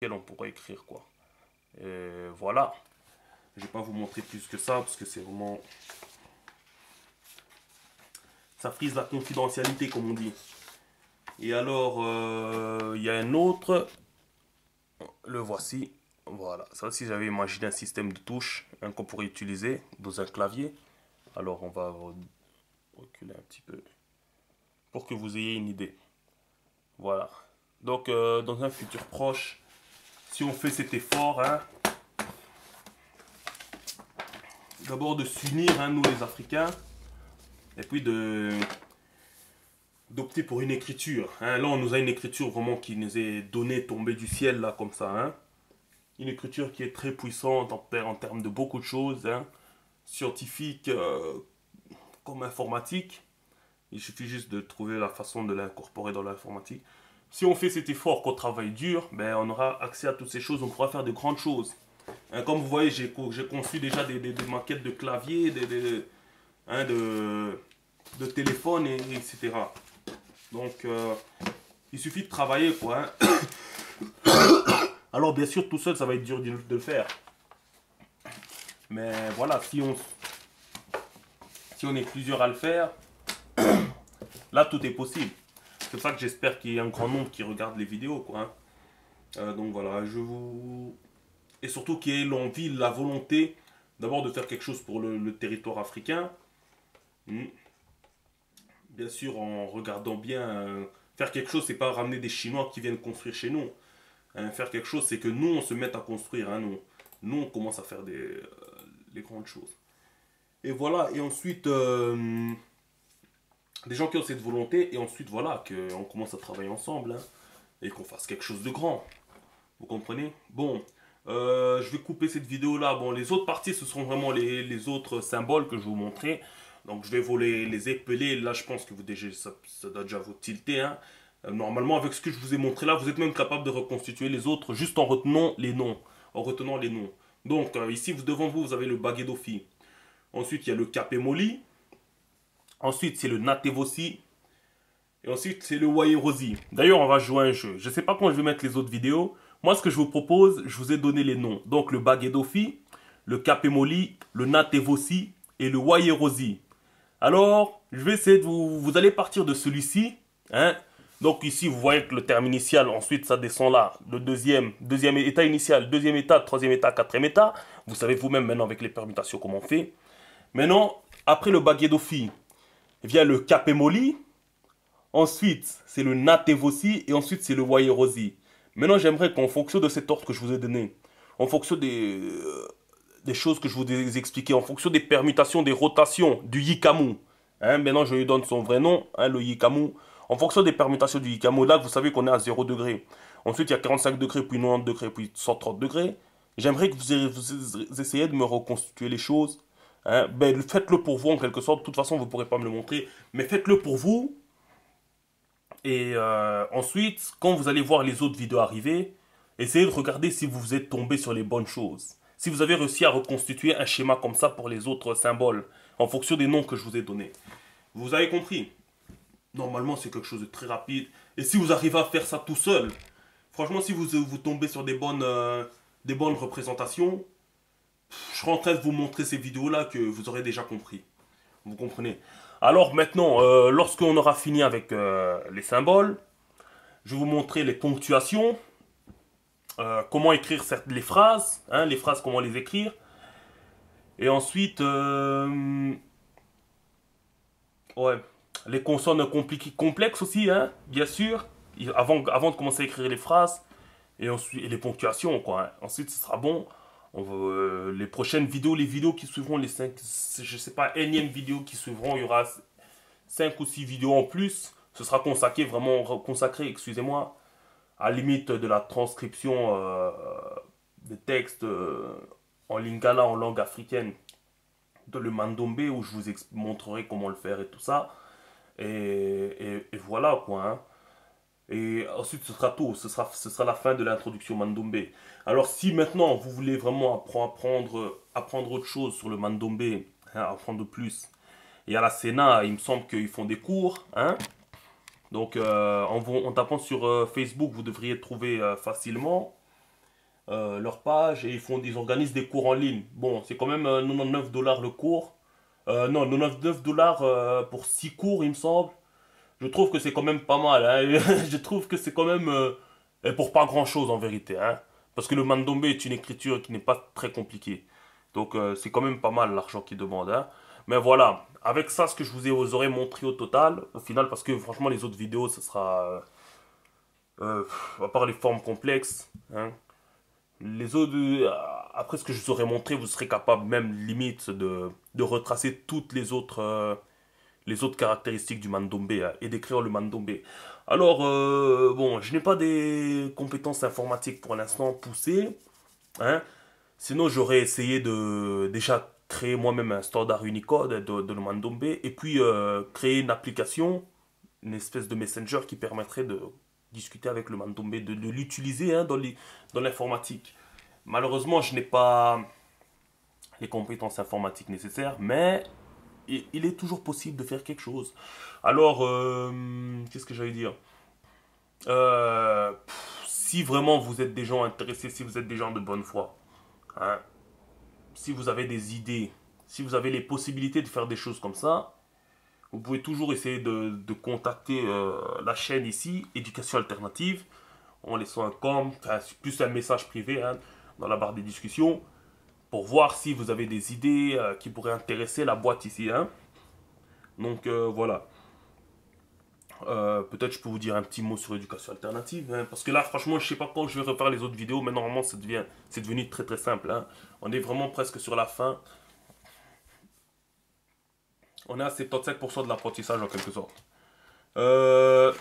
on pourrait écrire quoi. Et voilà. Je vais pas vous montrer plus que ça parce que c'est vraiment... Ça frise la confidentialité comme on dit. Et alors, il y a un autre. Le voici. Voilà. Ça aussi, j'avais imaginé un système de touches qu'on pourrait utiliser dans un clavier. Alors, on va reculer un petit peu pour que vous ayez une idée. Voilà. Donc, dans un futur proche, si on fait cet effort, hein, d'abord de s'unir, hein, nous les Africains, et puis d'opter pour une écriture. Hein. Là, on nous a une écriture vraiment qui nous est donnée, tombée du ciel, là, comme ça. Hein. Une écriture qui est très puissante en termes de beaucoup de choses, hein, scientifiques comme informatique. Il suffit juste de trouver la façon de l'incorporer dans l'informatique. Si on fait cet effort, qu'on travaille dur, ben, on aura accès à toutes ces choses, on pourra faire de grandes choses. Hein, comme vous voyez, j'ai conçu déjà des maquettes de clavier, hein, de téléphone, etc. Donc, il suffit de travailler, quoi. Hein. Alors, bien sûr, tout seul, ça va être dur de le faire. Mais voilà, si on est plusieurs à le faire, là, tout est possible. C'est pour ça que j'espère qu'il y a un grand nombre qui regarde les vidéos, quoi. Hein. Donc voilà, et surtout qu'il y ait l'envie, la volonté, d'abord de faire quelque chose pour le territoire africain. Bien sûr, en regardant bien, faire quelque chose, c'est pas ramener des Chinois qui viennent construire chez nous. Hein, faire quelque chose, c'est que nous, on se mette à construire. Hein, nous, on commence à faire les grandes choses. Et voilà, et ensuite, des gens qui ont cette volonté, et ensuite, voilà, qu'on commence à travailler ensemble, hein, et qu'on fasse quelque chose de grand. Vous comprenez? Bon, je vais couper cette vidéo-là. Bon, les autres parties, ce seront vraiment les autres symboles que je vous montrer. Donc, je vais vous les épeler. Là, je pense que ça doit déjà vous tilter. Hein. Normalement, avec ce que je vous ai montré là, vous êtes même capable de reconstituer les autres juste en retenant les noms. En retenant les noms. Donc, ici, devant vous, vous avez le Baguedofi. Ensuite, il y a le Capemoli. Ensuite, c'est le Natevossi. Et ensuite, c'est le Wayerosi. D'ailleurs, on va jouer un jeu. Je ne sais pas quand je vais mettre les autres vidéos. Moi, ce que je vous propose, je vous ai donné les noms. Donc, le Baguedofi, le Capemoli, le Natevossi et le Wayerosi. Alors, je vais essayer de vous allez partir de celui-ci. Hein. Donc, ici, vous voyez que le terme initial, ensuite, ça descend là. Le deuxième état initial, deuxième état, troisième état, quatrième état. Vous savez vous-même maintenant avec les permutations comment on fait. Maintenant, après le Baguedofi, vient le Capemoli. Ensuite, c'est le Natevossi et ensuite, c'est le Wayerosi. Maintenant, j'aimerais qu'en fonction de cet ordre que je vous ai donné, en fonction des choses que je vous ai expliquées, en fonction des permutations, des rotations du Yikamu, hein, maintenant, je lui donne son vrai nom, hein, le Yikamu. En fonction des permutations du Yikamu, là, vous savez qu'on est à 0 degré. Ensuite, il y a 45 degrés, puis 90 degrés, puis 130 degrés. J'aimerais que vous essayiez de me reconstituer les choses. Hein. Ben, faites-le pour vous, en quelque sorte. De toute façon, vous ne pourrez pas me le montrer. Mais faites-le pour vous. Et ensuite, quand vous allez voir les autres vidéos arriver, essayez de regarder si vous êtes tombé sur les bonnes choses. Si vous avez réussi à reconstituer un schéma comme ça pour les autres symboles, en fonction des noms que je vous ai donnés. Vous avez compris? Normalement, c'est quelque chose de très rapide. Et si vous arrivez à faire ça tout seul, franchement, si vous tombez sur des bonnes représentations, je serai en train de vous montrer ces vidéos-là que vous aurez déjà compris. Vous comprenez? Alors maintenant, lorsqu'on aura fini avec les symboles, je vais vous montrer les ponctuations, comment écrire les phrases, hein, les phrases, comment les écrire. Et ensuite, ouais, les consonnes complexes aussi, hein, bien sûr, avant de commencer à écrire les phrases. Et ensuite, et les ponctuations, quoi. Hein. Ensuite, ce sera bon. Les prochaines vidéos, les vidéos qui suivront, les 5, je sais pas, énième vidéos qui suivront, il y aura 5 ou 6 vidéos en plus. Ce sera consacré, vraiment consacré, excusez-moi, à la limite de la transcription des textes en lingala, en langue africaine, de le mandombe, où je vous montrerai comment le faire et tout ça. Et voilà, quoi. Hein. Et ensuite, ce sera tout. Ce sera la fin de l'introduction Mandombe. Alors, si maintenant vous voulez vraiment apprendre autre chose sur le Mandombe, hein, apprendre plus, et à la Sénat, il me semble qu'ils font des cours. Hein. Donc, en tapant sur Facebook, vous devriez trouver facilement. leur page et ils organisent des cours en ligne. Bon, c'est quand même 99 $ le cours. Non, 99 $ pour 6 cours, il me semble. Je trouve que c'est quand même pas mal, hein. Je trouve que c'est quand même et pour pas grand chose en vérité, hein. Parce que le mandombe est une écriture qui n'est pas très compliquée. Donc c'est quand même pas mal l'argent qu'ils demandent, hein. Mais voilà, avec ça, ce que vous aurais montré au total, au final, parce que franchement les autres vidéos, ce sera, à part les formes complexes, hein, les autres, après ce que je vous aurais montré, vous serez capable même limite de retracer toutes les autres caractéristiques du mandombe, hein, et d'écrire le mandombe. Alors, bon, je n'ai pas des compétences informatiques pour l'instant poussées, hein. Sinon, j'aurais essayé de déjà créer moi-même un standard Unicode de le mandombe et puis créer une application, une espèce de messenger qui permettrait de discuter avec le mandombe, de l'utiliser, hein, dans l'informatique. Malheureusement, je n'ai pas les compétences informatiques nécessaires, mais il est toujours possible de faire quelque chose. Alors, qu'est-ce que j'allais dire? Si vraiment vous êtes des gens intéressés, si vous êtes des gens de bonne foi, hein, si vous avez des idées, si vous avez les possibilités de faire des choses comme ça, vous pouvez toujours essayer de contacter la chaîne ici, Éducation Alternative, en laissant un enfin, plus un message privé, hein, dans la barre des discussions, pour voir si vous avez des idées qui pourraient intéresser la boîte ici, hein. Donc voilà. Peut-être je peux vous dire un petit mot sur l'éducation alternative, hein, parce que là franchement je sais pas quand je vais refaire les autres vidéos, mais normalement c'est devenu très très simple, hein. On est vraiment presque sur la fin. On est à 77% de l'apprentissage en quelque sorte. Euh,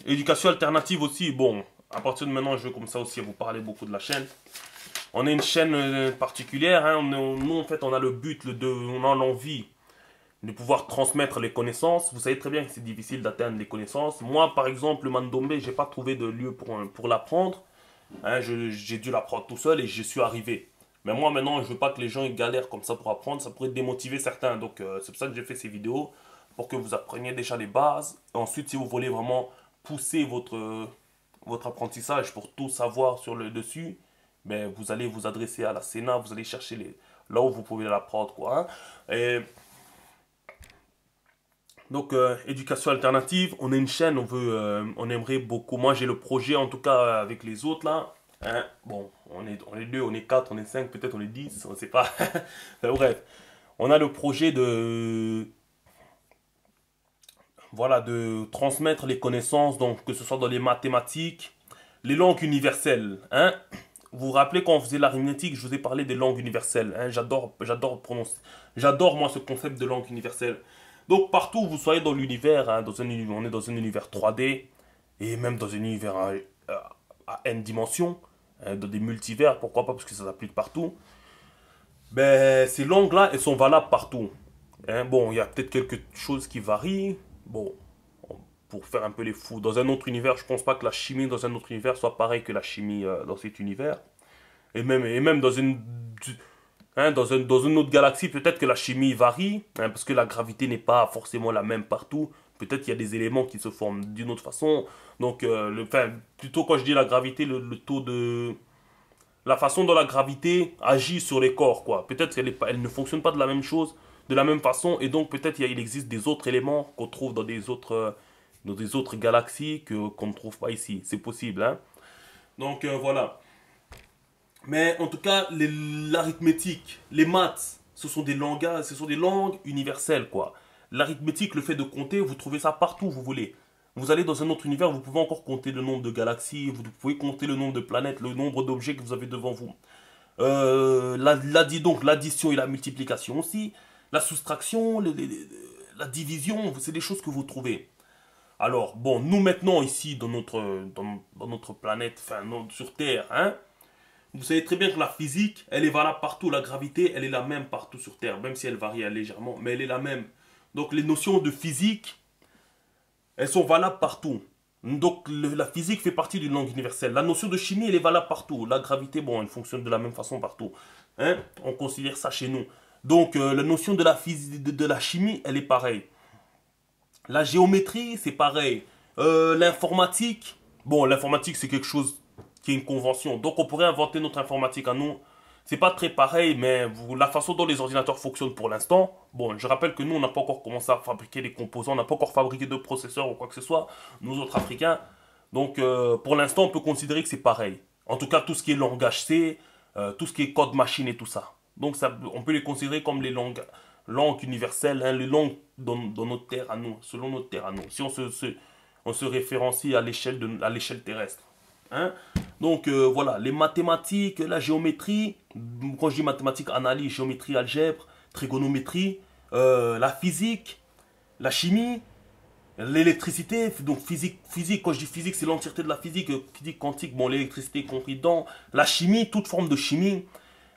Éducation alternative aussi, bon, à partir de maintenant je vais comme ça aussi vous parler beaucoup de la chaîne. On est une chaîne particulière, hein. Nous en fait on a le but, on a l'envie de pouvoir transmettre les connaissances. Vous savez très bien que c'est difficile d'atteindre les connaissances. Moi, par exemple, le mandombe, j'ai pas trouvé de lieu pour l'apprendre, hein. J'ai dû l'apprendre tout seul et j'y suis arrivé. Mais moi, maintenant, je veux pas que les gens ils galèrent comme ça pour apprendre. Ça pourrait démotiver certains. Donc, c'est pour ça que j'ai fait ces vidéos, pour que vous appreniez déjà les bases. Et ensuite, si vous voulez vraiment pousser votre apprentissage pour tout savoir sur le dessus, ben, vous allez vous adresser à la Sénat, vous allez chercher là où vous pouvez l'apprendre, quoi, hein. Et donc, éducation alternative, on est une chaîne, on aimerait beaucoup. Moi, j'ai le projet, en tout cas, avec les autres, là, hein. Bon, on est deux, on est quatre, on est cinq, peut-être on est 10, on ne sait pas. Enfin, bref, on a le projet voilà, de transmettre les connaissances, donc que ce soit dans les mathématiques, les langues universelles, hein. Vous vous rappelez quand on faisait l'arithmétique, je vous ai parlé des langues universelles, hein. J'adore prononcer, j'adore moi ce concept de langue universelle. Donc partout où vous soyez dans l'univers, hein, on est dans un univers 3D et même dans un univers à N dimensions, hein, dans des multivers, pourquoi pas, parce que ça s'applique partout. Ben, ces langues-là, elles sont valables partout, hein. Bon, il y a peut-être quelque chose qui varie. Bon, pour faire un peu les fous. Dans un autre univers, je pense pas que la chimie dans un autre univers soit pareille que la chimie dans cet univers. Et même hein, dans une autre galaxie, peut-être que la chimie varie, hein, parce que la gravité n'est pas forcément la même partout. Peut-être qu'il y a des éléments qui se forment d'une autre façon. Donc, enfin, plutôt quand je dis la gravité, le taux de... La façon dont la gravité agit sur les corps, quoi. Peut-être qu'elle ne fonctionne pas de la même chose, de la même façon, et donc peut-être il existe des autres éléments qu'on trouve dans des autres galaxies qu'on ne trouve pas ici. C'est possible, hein. Donc, voilà. Mais en tout cas, l'arithmétique, les maths, ce sont des langages, ce sont des langues universelles, quoi. L'arithmétique, le fait de compter, vous trouvez ça partout où vous voulez. Vous allez dans un autre univers, vous pouvez encore compter le nombre de galaxies, vous pouvez compter le nombre de planètes, le nombre d'objets que vous avez devant vous. Donc l'addition et la multiplication aussi, la soustraction, la division, c'est des choses que vous trouvez. Alors, bon, nous maintenant ici, dans notre planète, enfin, sur Terre, hein, vous savez très bien que la physique, elle est valable partout. La gravité, elle est la même partout sur Terre, même si elle varie légèrement, mais elle est la même. Donc les notions de physique, elles sont valables partout. Donc la physique fait partie d'une langue universelle. La notion de chimie, elle est valable partout. La gravité, bon, elle fonctionne de la même façon partout, hein. On considère ça chez nous. Donc la notion de la physique, de la chimie, elle est pareille. La géométrie, c'est pareil. L'informatique, bon, l'informatique, c'est quelque chose qu'il y ait une convention. Donc on pourrait inventer notre informatique à nous. C'est pas très pareil, mais la façon dont les ordinateurs fonctionnent pour l'instant, bon, je rappelle que nous, on n'a pas encore commencé à fabriquer les composants, on n'a pas encore fabriqué de processeurs ou quoi que ce soit, nous autres Africains. Donc, pour l'instant, on peut considérer que c'est pareil. En tout cas, tout ce qui est langage C, tout ce qui est code machine et tout ça. Donc, ça, on peut les considérer comme les langues universelles, hein, les langues dans notre terre à nous, selon notre terre à nous. Si on se référencie à l'échelle terrestre. Hein. Donc voilà, les mathématiques, la géométrie, quand je dis mathématiques, analyse, géométrie, algèbre, trigonométrie, la physique, la chimie, l'électricité, donc physique, quand je dis physique, c'est l'entièreté de la physique, physique quantique, bon, l'électricité compris dedans, la chimie, toute forme de chimie,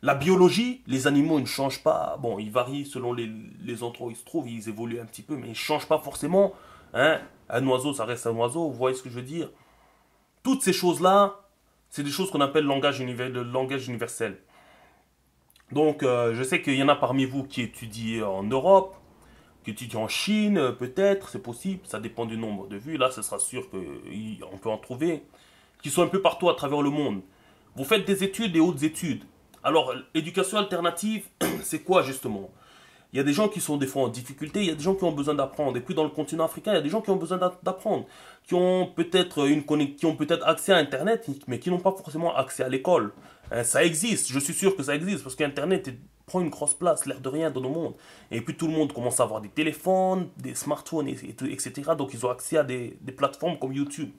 la biologie, les animaux ils ne changent pas, bon, ils varient selon les endroits où ils se trouvent, ils évoluent un petit peu, mais ils ne changent pas forcément, hein. Un oiseau, ça reste un oiseau, vous voyez ce que je veux dire? Toutes ces choses-là, c'est des choses qu'on appelle le langage universel. Donc, je sais qu'il y en a parmi vous qui étudient en Europe, qui étudient en Chine, peut-être, c'est possible, ça dépend du nombre de vues. Là, ce sera sûr qu'on peut en trouver, qui sont un peu partout à travers le monde. Vous faites des études, des hautes études. Alors, éducation alternative, c'est quoi justement? Il y a des gens qui sont des fois en difficulté, il y a des gens qui ont besoin d'apprendre. Et puis dans le continent africain, il y a des gens qui ont besoin d'apprendre, qui ont peut-être accès à Internet, mais qui n'ont pas forcément accès à l'école. Hein, ça existe, je suis sûr que ça existe, parce qu'Internet prend une grosse place, l'air de rien, dans nos mondes. Et puis tout le monde commence à avoir des téléphones, des smartphones, etc. Donc ils ont accès à des plateformes comme YouTube.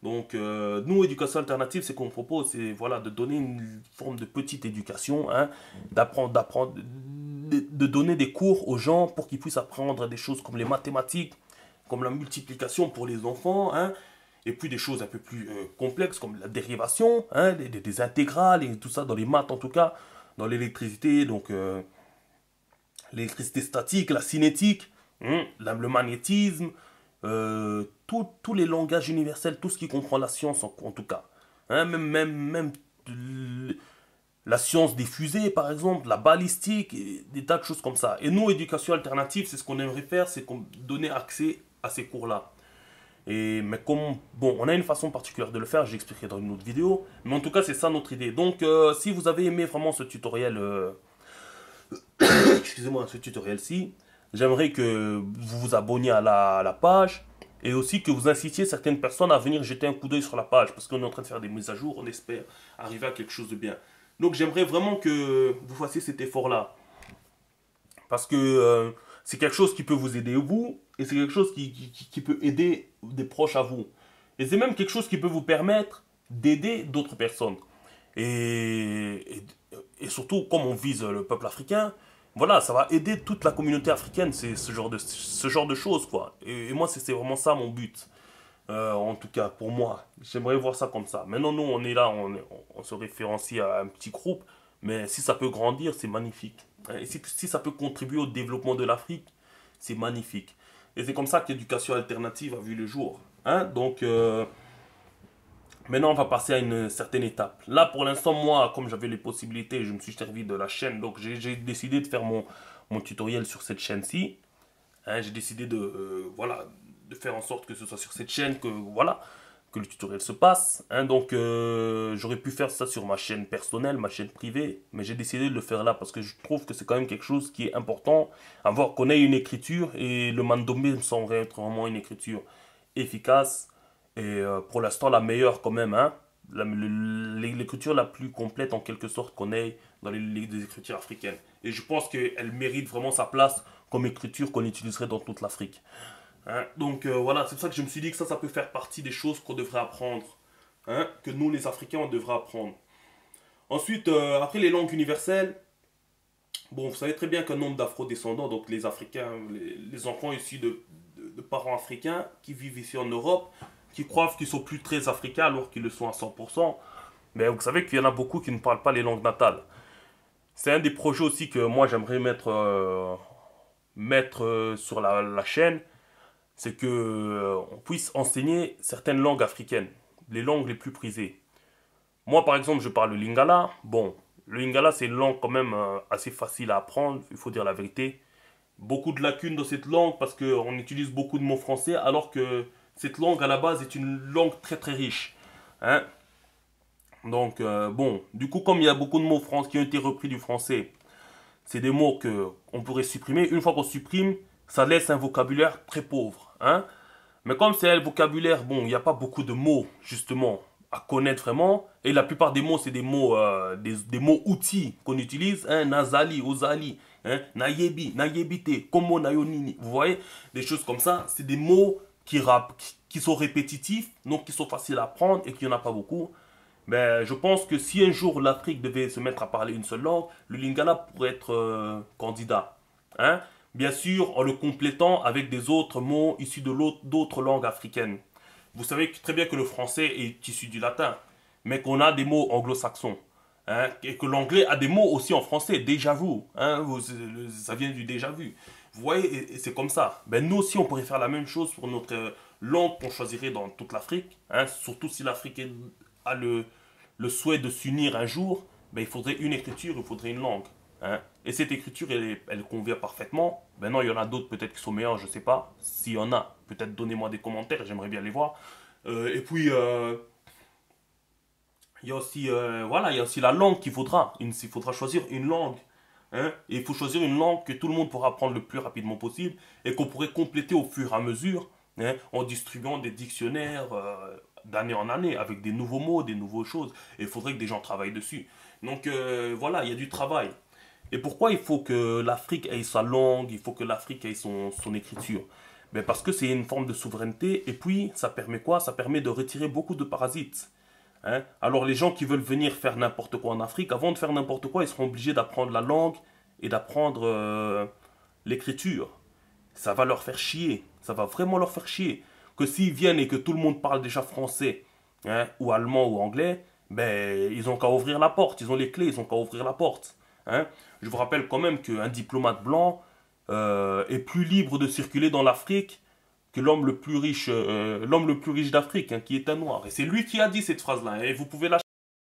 Donc, nous, éducation alternative, c'est qu'on propose, c'est voilà, de donner une forme de petite éducation, hein, de donner des cours aux gens pour qu'ils puissent apprendre des choses comme les mathématiques, comme la multiplication pour les enfants, hein, et puis des choses un peu plus complexes comme la dérivation, hein, des intégrales et tout ça, dans les maths en tout cas, dans l'électricité, donc l'électricité statique, la cinétique, hein, le magnétisme, tous les langages universels, tout ce qui comprend la science en tout cas. Hein, même la science des fusées par exemple, la balistique, et des tas de choses comme ça. Et nous, éducation alternative, c'est ce qu'on aimerait faire, c'est donner accès à ces cours-là. Mais comme, bon, on a une façon particulière de le faire, j'expliquerai dans une autre vidéo. Mais en tout cas, c'est ça notre idée. Donc, si vous avez aimé vraiment ce tutoriel, excusez-moi, ce tutoriel-ci, j'aimerais que vous vous abonniez à la page et aussi que vous incitiez certaines personnes à venir jeter un coup d'œil sur la page parce qu'on est en train de faire des mises à jour, on espère arriver à quelque chose de bien. Donc j'aimerais vraiment que vous fassiez cet effort-là parce que c'est quelque chose qui peut vous aider vous et c'est quelque chose qui peut aider des proches à vous. Et c'est même quelque chose qui peut vous permettre d'aider d'autres personnes. Et surtout, comme on vise le peuple africain, voilà, ça va aider toute la communauté africaine, c'est ce genre de choses, quoi. Et moi, c'est vraiment ça mon but. En tout cas, pour moi, j'aimerais voir ça comme ça. Maintenant, nous, on est là, on se référencie à un petit groupe, mais si ça peut grandir, c'est magnifique. Et si ça peut contribuer au développement de l'Afrique, c'est magnifique. Et c'est comme ça que l'éducation alternative a vu le jour. Hein? Donc, maintenant, on va passer à une certaine étape. Là, pour l'instant, moi, comme j'avais les possibilités, je me suis servi de la chaîne. Donc, j'ai décidé de faire mon tutoriel sur cette chaîne-ci. Hein, j'ai décidé voilà, de faire en sorte que ce soit sur cette chaîne que, voilà, que le tutoriel se passe. Hein, donc, j'aurais pu faire ça sur ma chaîne personnelle, ma chaîne privée. Mais j'ai décidé de le faire là parce que je trouve que c'est quand même quelque chose qui est important. Avoir qu'on ait une écriture. Et le Mandombe me semble être vraiment une écriture efficace. Et pour l'instant, la meilleure quand même, hein, l'écriture la plus complète en quelque sorte qu'on ait dans les écritures africaines. Et je pense qu'elle mérite vraiment sa place comme écriture qu'on utiliserait dans toute l'Afrique. Hein, donc voilà, c'est pour ça que je me suis dit que ça peut faire partie des choses qu'on devrait apprendre. Hein, que nous, les Africains, on devrait apprendre. Ensuite, après les langues universelles, bon, vous savez très bien qu'un nombre d'afro-descendants, donc les Africains, les enfants issus de parents africains qui vivent ici en Europe, qui croient qu'ils sont plus très africains alors qu'ils le sont à 100%. Mais vous savez qu'il y en a beaucoup qui ne parlent pas les langues natales. C'est un des projets aussi que moi j'aimerais mettre sur la chaîne. C'est que on puisse enseigner certaines langues africaines. Les langues les plus prisées. Moi par exemple je parle le lingala. Bon, le lingala c'est une langue quand même assez facile à apprendre, il faut dire la vérité. Beaucoup de lacunes dans cette langue parce qu'on utilise beaucoup de mots français alors que cette langue à la base est une langue très très riche. Hein. Donc, bon, du coup, comme il y a beaucoup de mots qui ont été repris du français, c'est des mots que on pourrait supprimer. Une fois qu'on supprime, ça laisse un vocabulaire très pauvre, hein. Mais comme c'est un vocabulaire, bon, il n'y a pas beaucoup de mots, justement, à connaître vraiment. Et la plupart des mots, c'est des mots, des mots outils qu'on utilise, hein. Nazali, Ozali, hein. Nayebi, Nayebite, Komo, Nayonini. Vous voyez, des choses comme ça. C'est des mots qui sont répétitifs, donc qui sont faciles à apprendre et qu'il n'y en a pas beaucoup. Ben, je pense que si un jour l'Afrique devait se mettre à parler une seule langue, le Lingala pourrait être candidat, hein. Bien sûr, en le complétant avec des autres mots issus de d'autres langues africaines. Vous savez très bien que le français est issu du latin, mais qu'on a des mots anglo-saxons, hein, et que l'anglais a des mots aussi en français, déjà vu, hein, ça vient du déjà vu. Vous voyez, et c'est comme ça. Ben, nous aussi, on pourrait faire la même chose pour notre langue qu'on choisirait dans toute l'Afrique, hein, surtout si l'Afrique a le souhait de s'unir un jour, ben, il faudrait une écriture, il faudrait une langue, hein. Et cette écriture, elle convient parfaitement. Ben non, il y en a d'autres peut-être qui sont meilleurs, je ne sais pas. S'il y en a, peut-être donnez-moi des commentaires, j'aimerais bien les voir. Et puis, il y a aussi, voilà, il y a aussi la langue qu'il faudra. Il faudra choisir une langue, hein. Et il faut choisir une langue que tout le monde pourra apprendre le plus rapidement possible et qu'on pourrait compléter au fur et à mesure, hein, en distribuant des dictionnaires d'année en année avec des nouveaux mots, des nouvelles choses. Et il faudrait que des gens travaillent dessus. Donc voilà, il y a du travail. Et pourquoi il faut que l'Afrique ait sa langue, il faut que l'Afrique ait son écriture? Ben parce que c'est une forme de souveraineté et puis ça permet quoi? Ça permet de retirer beaucoup de parasites, hein. Alors les gens qui veulent venir faire n'importe quoi en Afrique, avant de faire n'importe quoi, ils seront obligés d'apprendre la langue et d'apprendre l'écriture. Ça va leur faire chier, ça va vraiment leur faire chier. Que s'ils viennent et que tout le monde parle déjà français, hein, ou allemand ou anglais, ben ils ont qu'à ouvrir la porte, ils ont les clés, ils ont qu'à ouvrir la porte, hein. Je vous rappelle quand même qu'un diplomate blanc est plus libre de circuler dans l'Afrique que l'homme le plus riche d'Afrique, hein, qui est un noir. Et c'est lui qui a dit cette phrase-là, hein, et vous pouvez la